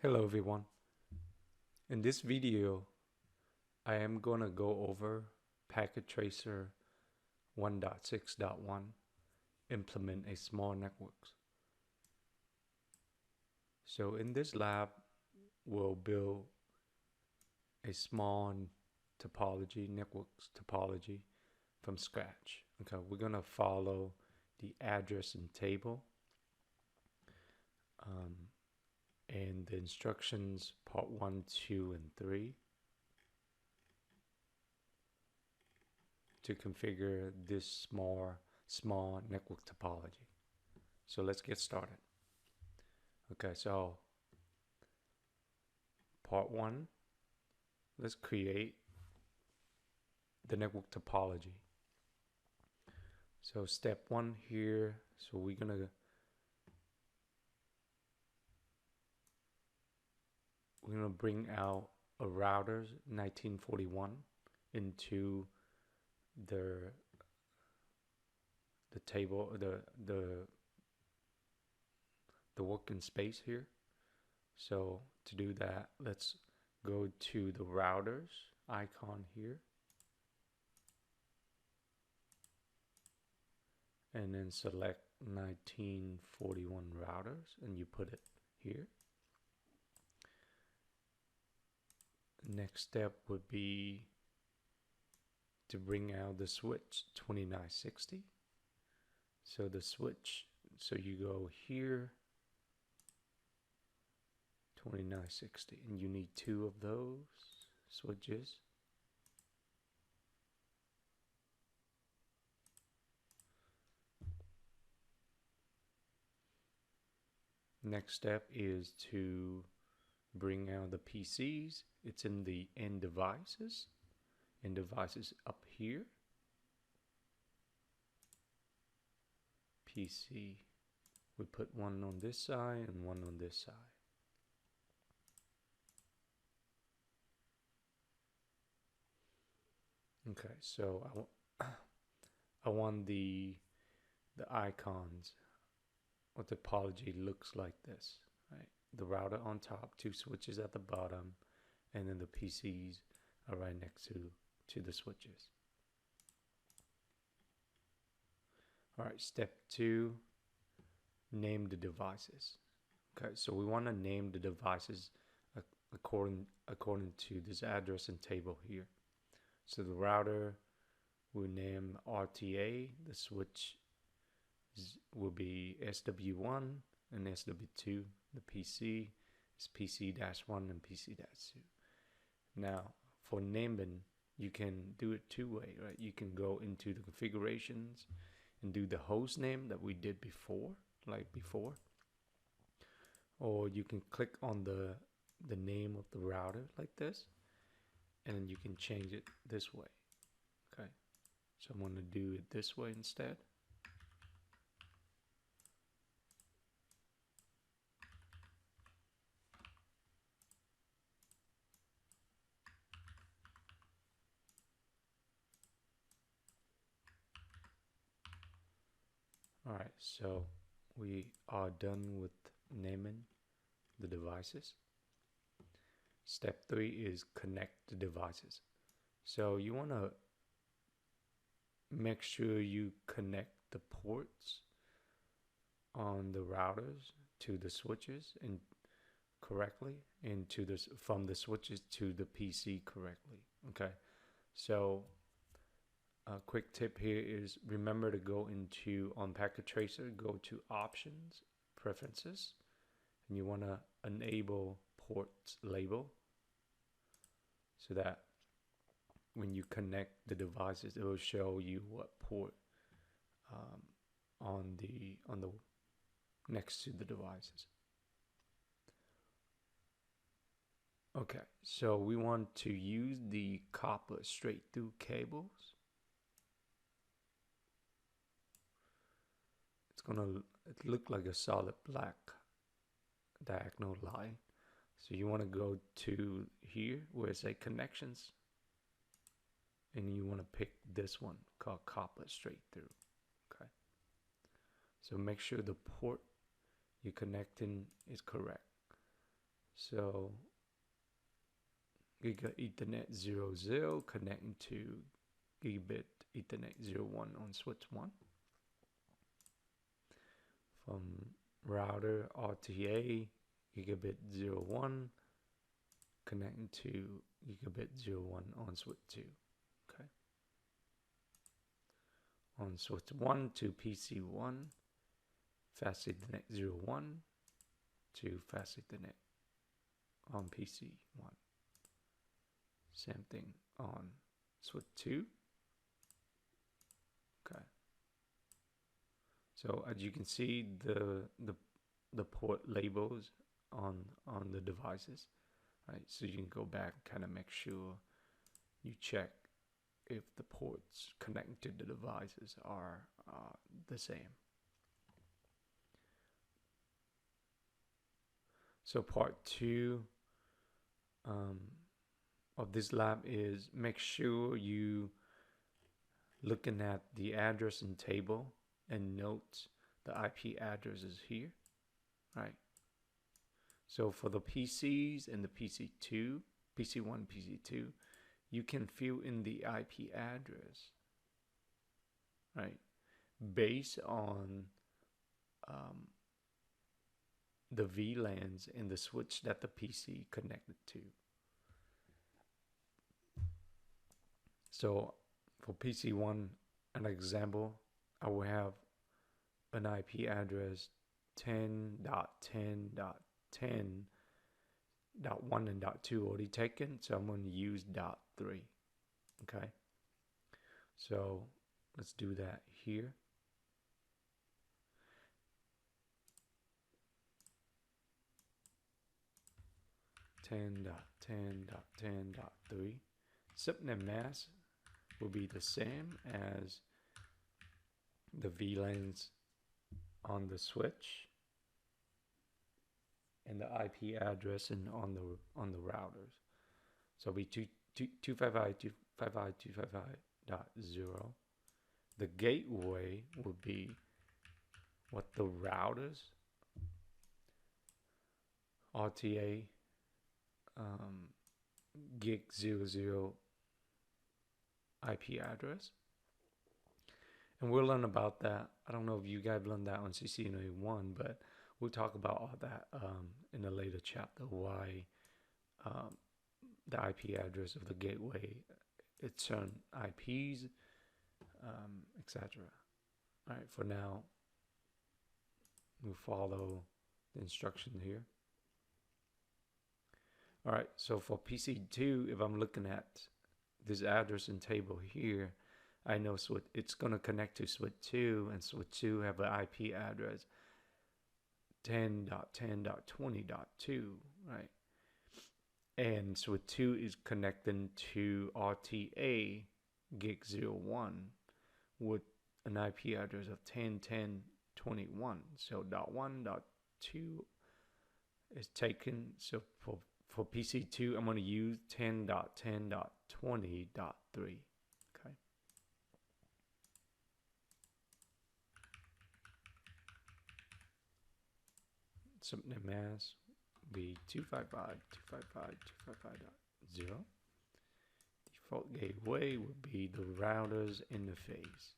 Hello everyone. In this video, I am going to go over Packet Tracer 1.6.1, implement a small networks. So in this lab, we'll build a small networks topology from scratch. Okay, we're going to follow the address and table and the instructions part 1, 2, and 3 to configure this small network topology. So let's get started. Okay, so part 1, let's create the network topology. So step 1 here, so we're gonna bring out a router 1941 into the table, the working space here. So to do that, let's go to the routers icon here, and then select 1941 routers, and you put it here. Next step would be to bring out the switch 2960. So the switch, so you go here, 2960, and you need 2 of those switches. Next step is to bring out the PCs. It's in the end devices. End devices up here. PC. We put one on this side and one on this side. Okay, so I want the icons or topology looks like this, right? The router on top, 2 switches at the bottom, and then the PCs are right next to the switches. All right, step 2, name the devices. Okay, so we want to name the devices according to this address and table here. So the router will name RTA, the switch will be SW1 and SW2, the PC is PC-1 and PC-2. Now, for naming, you can do it 2 ways, right? You can go into the configurations and do the host name that we did before, or you can click on the name of the router like this, and then you can change it this way. Okay, so I'm going to do it this way instead. All right, so we are done with naming the devices. Step 3 is connect the devices. So you want to make sure you connect the ports on the routers to the switches and correctly, and from the switches to the PC correctly. Okay, so a quick tip here is remember to go into on Packet Tracer, go to options, preferences, and you want to enable ports label so that when you connect the devices, it will show you what port on the next to the devices. Okay, so we want to use the copper straight through cables. It's gonna look like a solid black diagonal line. So you want to go to here where it says connections, and you want to pick this one called copper straight through. Okay, so make sure the port you're connecting is correct. So Giga Ethernet 00 connecting to Gigabit Ethernet 01 on switch 1. From router RTA Gigabit 01 connecting to Gigabit 01 on switch 2. Okay. On switch 1 to PC1 Fast Ethernet 01 to Fast Ethernet on PC1. Same thing on switch 2. Okay. So as you can see, the port labels on the devices, right? So you can go back and kind of make sure you check if the ports connected to the devices are the same. So part 2 of this lab is make sure you looking at the address and table and note the IP addresses here, right? So for the PCs and the PC2, PC1, PC2, you can fill in the IP address, right? Based on the VLANs in the switch that the PC connected to. So for PC1, an example, I will have an IP address 10.10.10.1 and .2 already taken, so I'm going to use .3. Okay, so let's do that here. .10.10.10.3. Subnet mask will be the same as the VLANs on the switch and the IP address and on the routers. So it'll be 255.255.255.0. The gateway will be what the routers RTA gig 00 IP address, and we'll learn about that. I don't know if you guys learned that on CCNA 1, but we'll talk about all that in a later chapter, why the IP address of the gateway, it's certain IPs, etc. All right, for now, we'll follow the instructions here. All right, so for PC2, if I'm looking at this address and table here, I know it's going to connect to switch 2, and switch 2 have an IP address 10.10.20.2, right? And switch 2 is connecting to RTA gig 01 with an IP address of 10.10.21. So .1.2 is taken. So for PC2, I'm going to use 10.10.20.3. Okay. Subnet mask be 255.255.255.0. Default gateway would be the router's interface.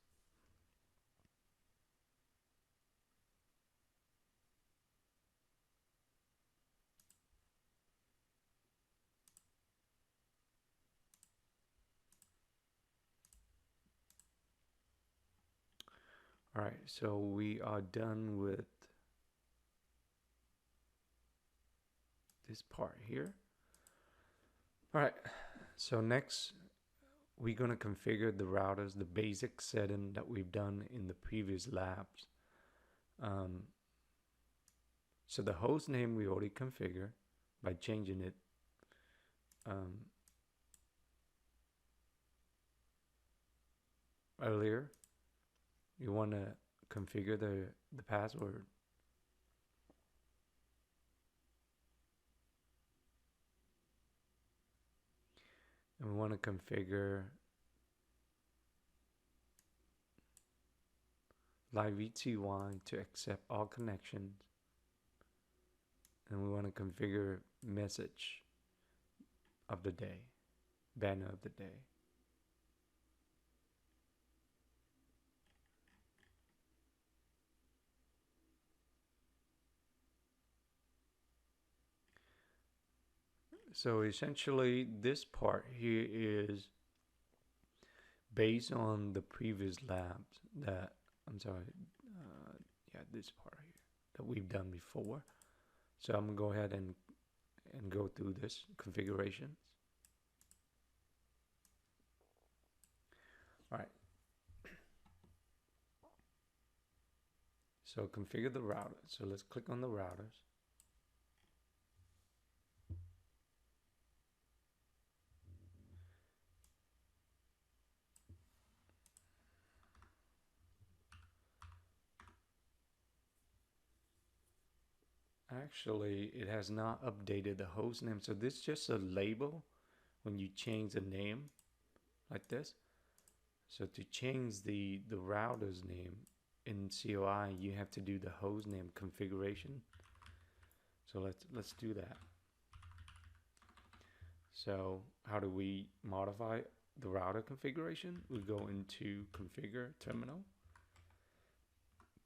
All right, so we are done with this part here. All right, so next we're going to configure the routers, the basic setting that we've done in the previous labs. So the host name we already configured by changing it. Earlier, you want to configure the password. And we want to configure live VTY to accept all connections. and we want to configure message of the day, banner of the day. So essentially this part here is based on the previous labs that, this part here that we've done before. So I'm gonna go ahead and go through this configurations. All right. So configure the router. So let's click on the routers. Actually, it has not updated the host name. So this is just a label when you change the name like this. So to change the router's name in COI, you have to do the host name configuration. So let's do that. So how do we modify the router configuration? We go into configure terminal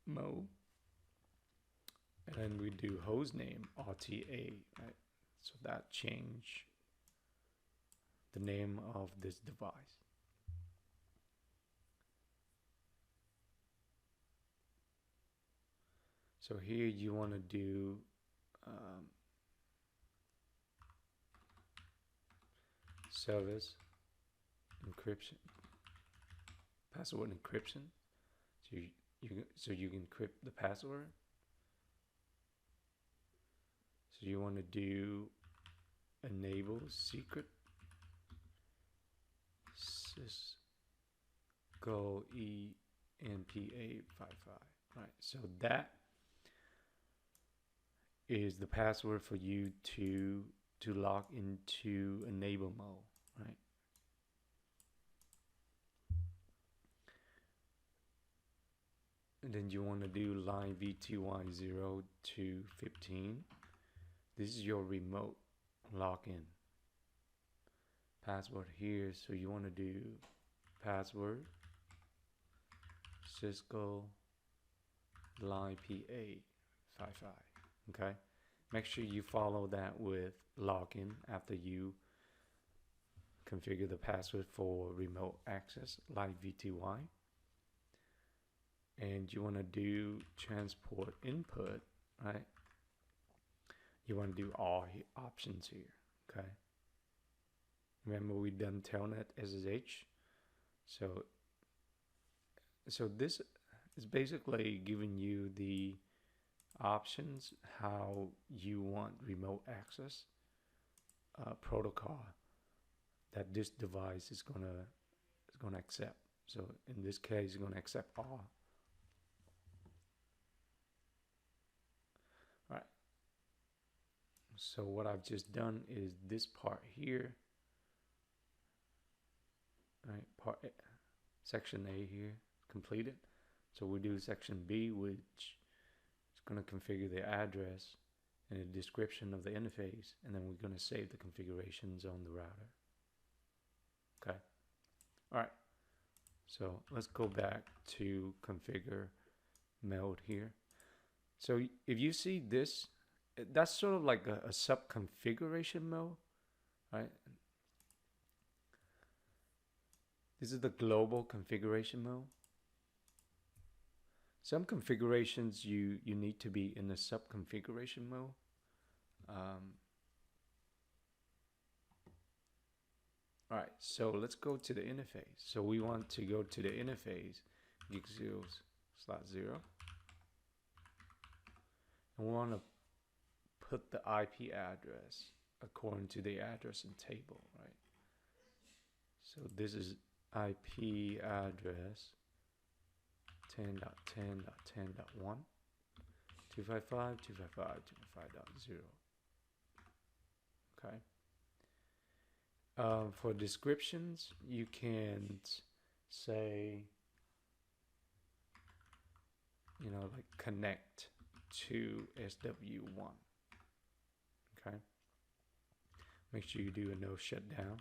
mode, and then we do host name RTA, right? So that change the name of this device. So here you want to do service encryption, password encryption. So you can encrypt the password. So you want to do enable secret Cisco ENP855. Right. So that is the password for you to log into enable mode, right? And then you want to do line VTY0 to 15. This is your remote login password here. So you want to do password Cisco line P855. Okay, make sure you follow that with login after you configure the password for remote access like VTY. And you want to do transport input, right? You want to do all options here, okay? Remember we done telnet SSH. So this is basically giving you the options how you want remote access protocol that this device is gonna accept. So in this case, it's gonna accept all. All right. So what I've just done is this part here. All right, part A, section A here completed. So we do section B, which going to configure the address and a description of the interface, and then we're going to save the configurations on the router. Okay. All right. So let's go back to configure mode here. So if you see this, that's sort of like a sub configuration mode, right? This is the global configuration mode. Some configurations you need to be in the sub configuration mode. All right, so let's go to the interface. So we want to go to the interface, gig0/0, and we want to put the IP address according to the address in table, right? So this is IP address 10.10.10.1, 255.255.255.0. Okay. For descriptions, you can say, like connect to SW1. Make sure you do a no shutdown.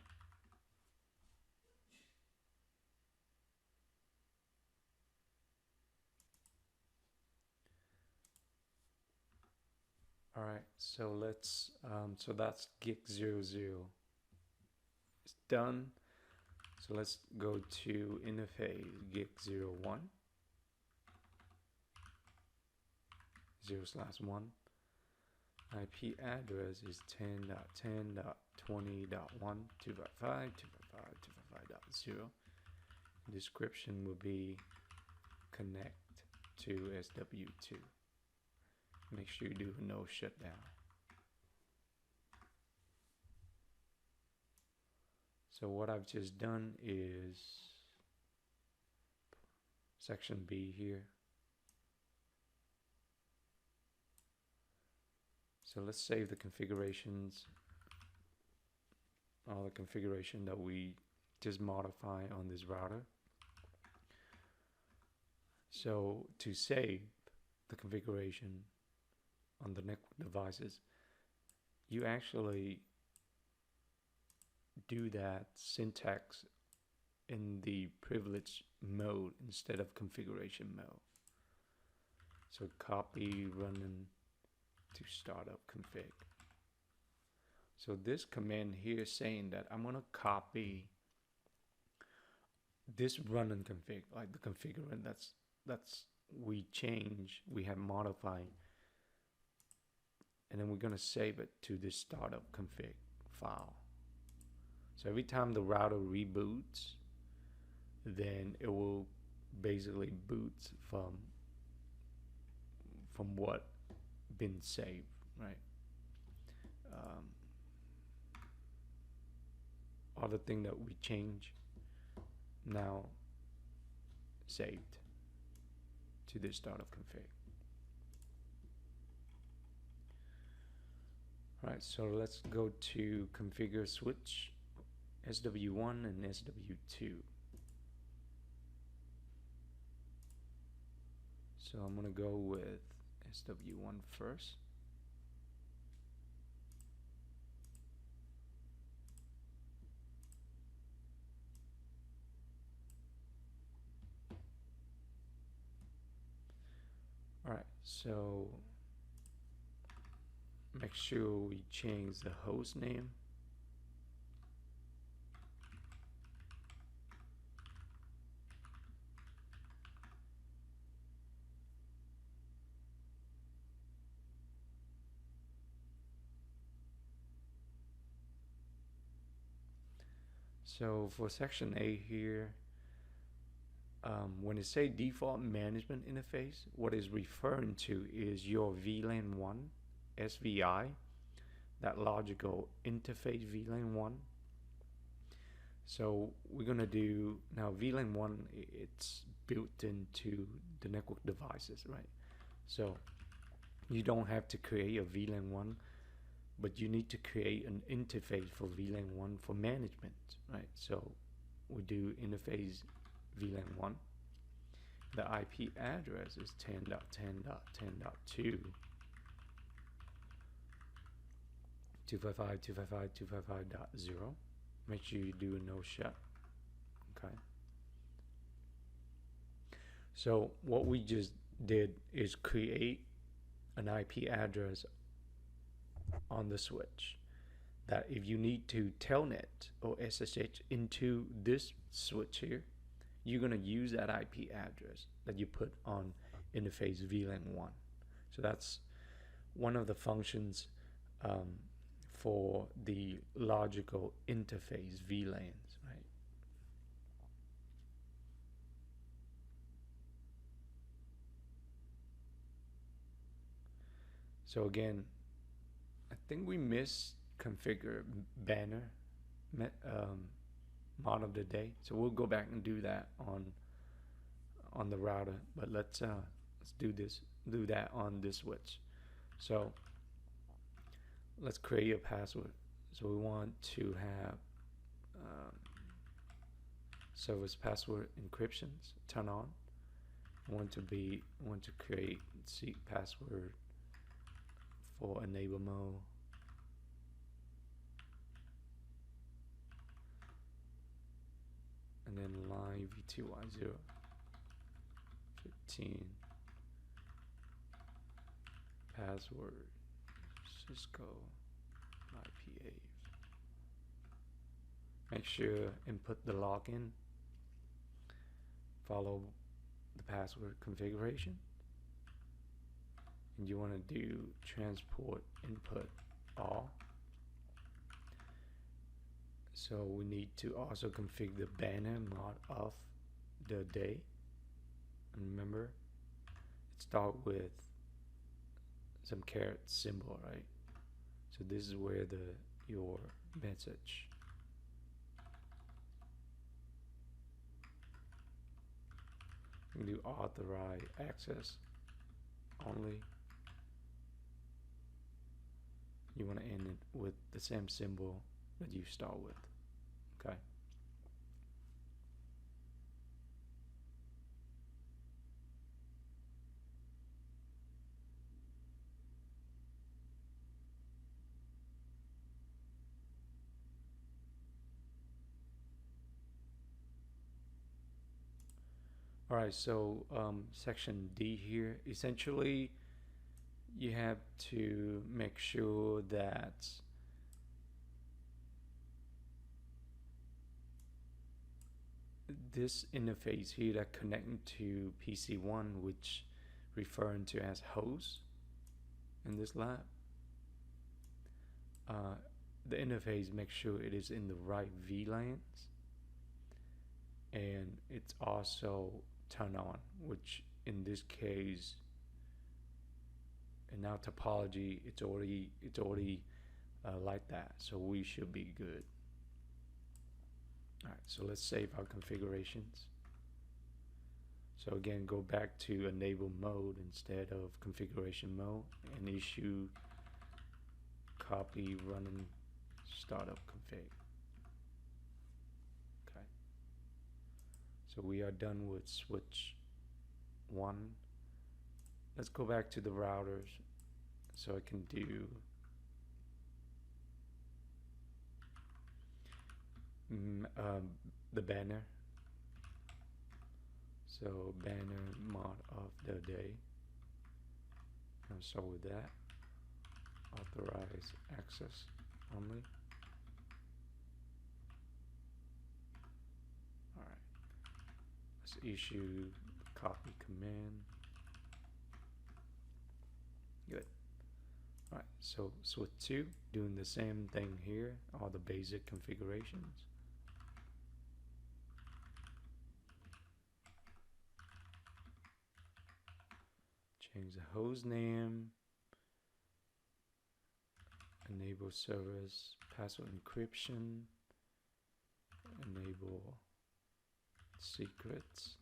All right, so let's so that's gig00. It's done. So let's go to interface gig01 0/1. IP address is 10.10.20.1 2.5 2.5 2.5.0. Description will be connect to SW2. Make sure you do no shutdown. So what I've just done is section B here. So let's save the configurations, all the configuration that we just modify on this router. So to save the configuration on the network devices, you actually do that syntax in the privilege mode instead of configuration mode. So copy running to startup config. So this command here is saying that I'm gonna copy this running config, like the configurant that's we have modified, and then we're gonna save it to this startup config file. So every time the router reboots, then it will basically boot from what been saved, right? Other thing that we change now saved to this startup config. All right, so let's go to configure switch SW1 and SW2. So I'm gonna go with SW1 first. All right, so make sure we change the host name. So for section A here, when it say default management interface, what is referring to is your VLAN 1 SVI, that logical interface VLAN 1. So we're gonna do now VLAN 1, it's built into the network devices, right? So you don't have to create a VLAN 1, but you need to create an interface for VLAN 1 for management, right? So we do interface VLAN 1. The IP address is 10.10.10.2 255.255.255.0. Make sure you do a no shut. Okay. So what we just did is create an IP address on the switch that if you need to telnet or SSH into this switch here, you're going to use that IP address that you put on interface VLAN 1. So that's one of the functions for the logical interface VLANs, right? So again, I think we missed configure banner mod of the day. So we'll go back and do that on the router, but let's do that on this switch. So let's create a password. So we want to have service password encryptions turn on. Want to create seek password for enable mode. 9v2y0 15 password Cisco IP8. Make sure input the login, follow the password configuration, and you want to do transport input all. So we need to also configure the banner mod of the day. And remember, it starts with some caret symbol, right? So this is where your message. You can do authorize access only. You want to end it with the same symbol that you start with. Okay. All right, so section D here, essentially you have to make sure that this interface here that connecting to PC1, which referring to as host in this lab, the interface, make sure it is in the right VLANs, and it's also turned on, which in this case, in our topology, it's already like that, so we should be good. All right, so let's save our configurations. So again, go back to enable mode instead of configuration mode, and issue copy running startup config. Okay. So we are done with switch 1. Let's go back to the routers so I can do the banner. So banner mod of the day. I'll start with that. Authorize access only. Alright. Let's issue copy command. Good. Alright, so switch 2, doing the same thing here, all the basic configurations. Change the host name, enable service password encryption, enable secrets.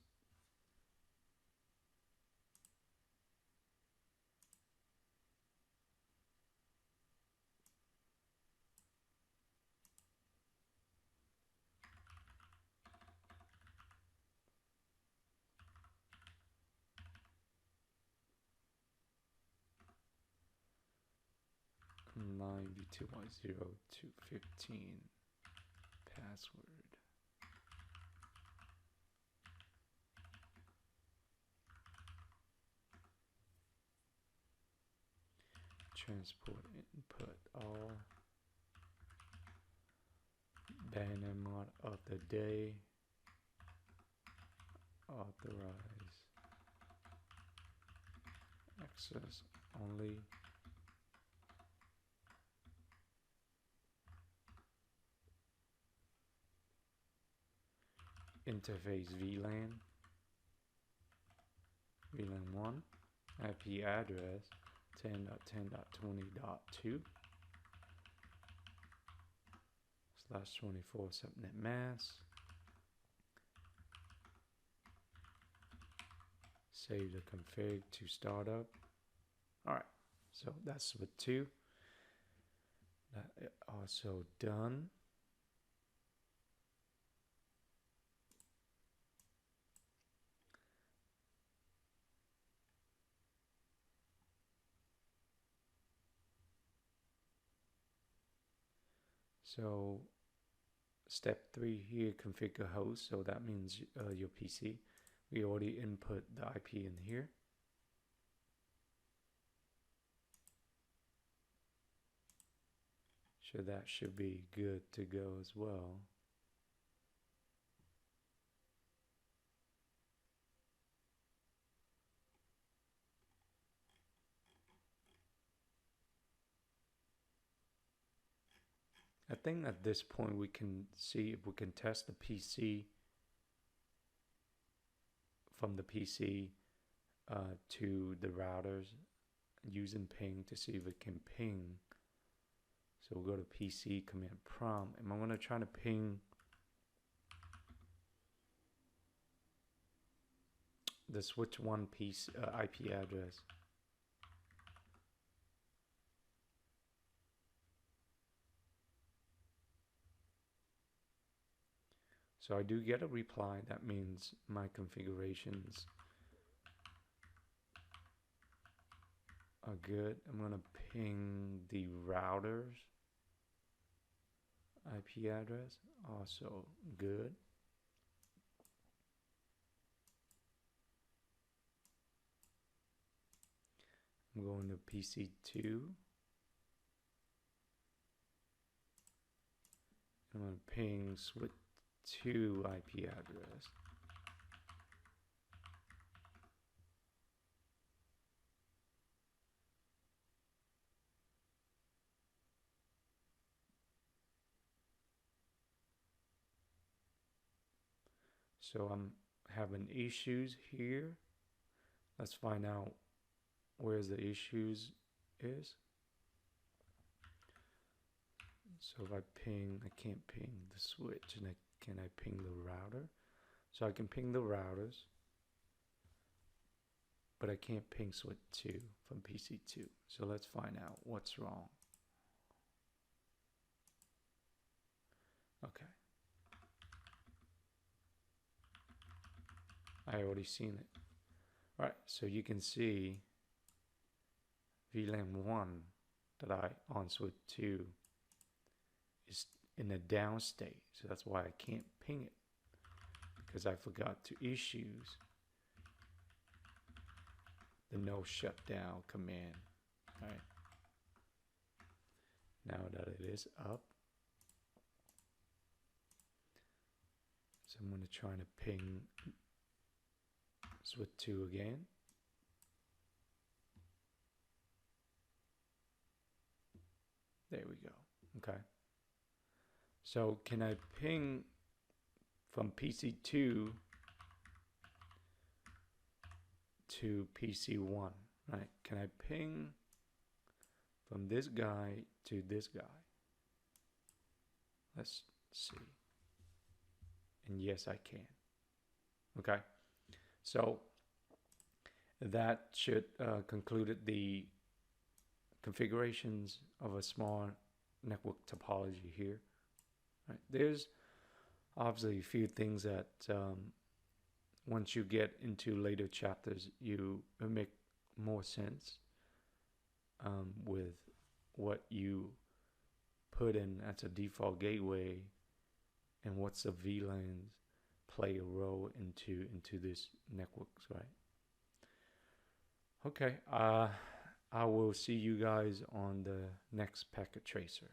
v2y0 to 15 password. Transport input all. Banner mod of the day. Authorize access only. Interface VLAN, VLAN 1, IP address 10.10.20.2 /24 subnet mask. Save the config to startup. Alright, so that's with 2. That is also done. So step 3 here, configure host. So that means your PC. We already input the IP in here. So that should be good to go as well. I think at this point we can see if we can test the PC from the PC to the routers using ping to see if it can ping. So we'll go to PC command prompt, and I'm going to try to ping the switch 1 piece IP address. So I do get a reply. That means my configurations are good. I'm going to ping the router's IP address, also good. I'm going to PC2. I'm going to ping switch 2 IP address. So I'm having issues here. Let's find out where's the issues is. So if I ping, I can't ping the switch, and can I ping the router? So I can ping the routers, but I can't ping switch 2 from PC2. So let's find out what's wrong. Okay. I already seen it. All right, so you can see VLAN 1 that I on switch 2 is in a down state. So that's why I can't ping it, because I forgot to issues the no shutdown command. All right. Now that it is up, so I'm going to try to ping switch 2 again. There we go. Okay. So can I ping from PC2 to PC1? Right? Can I ping from this guy to this guy? Let's see. And yes, I can. Okay. So that should conclude the configurations of a small network topology here. Right. There's obviously a few things that once you get into later chapters, you make more sense with what you put in as a default gateway and what's the VLANs play a role into this networks, right? Okay, I will see you guys on the next packet tracer.